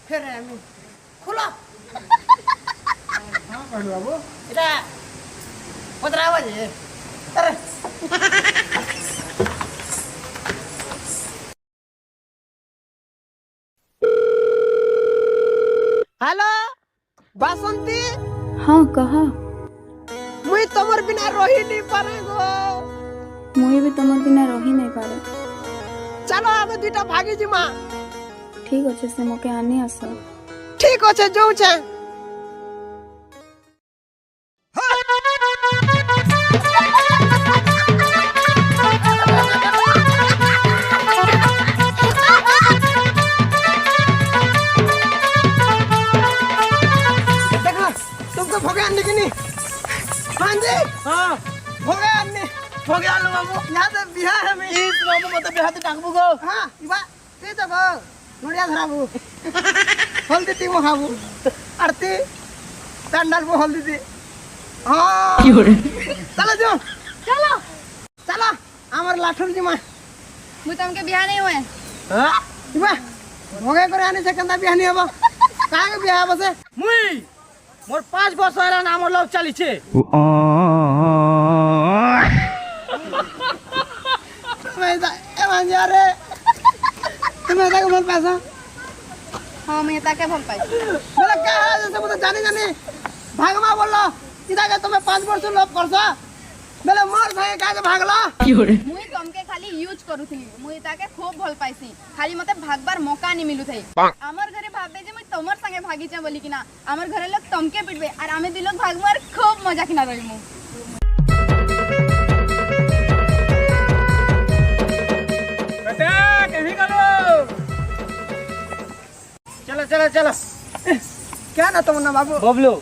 फिर আমি খুলো हाँ कहलू बाबू এটা 15 বাজে আরে হ্যালো বাসন্তী हाँ कहा মুই তোমার বিনা রহি নি পারে গো मुझे भी तुम बिना रही नहीं पारे চলো আমি দুইটা ভাগি জিমা ठीक अच्छे से मोके आने आस ঠিক আছে যাউছে देखो तुमको भोगे आने की नहीं हाँ जी हाँ भोगे आने हो गया लो बाबू यहाँ से बिहार है मैं इस बाबू मतलब बिहार से टांगबू गो हाँ इबा ते तो गो नोड़िया धराबू हल्दी ती मो खाबू आरती टंडल वो हल्दी ती हाँ चलो जो चलो चलो আমার লাঠুর জিমা मुझे तुमके बिहार नहीं हुए হ্যাঁ ইবা ভোগে করে আনিছে কেন্দা বিহানি হবো কাকে বিয়া হবো সে মুই মোর 5 বছর হলা না আমার লভ চালিছে তুমি এমন যারে তুমি তাকে ভাল পাইছো हाँ मैं ताके भल पाई বলে কে হারা সে তো জানি জানি ভাগমা বললো ইদাকে তুমি 5 বছর লভ করছো বলে মোর ভাই কাকে ভাগলো मुई तुमके खाली यूज करूथली मुई ताके खूब भल पाइसी खाली मते भागबार मौका नहीं मिलु थई हमर घरे भाबे जे मुई तमर संगे भागी छ बोली कि ना हमर घरे लोग तमके पिटबे और आमे दिलोग भागमार खूब मजा किना रही मु बेटा कहीं करो चलो चलो चलो क्या ना तुम ना बाबू बबलू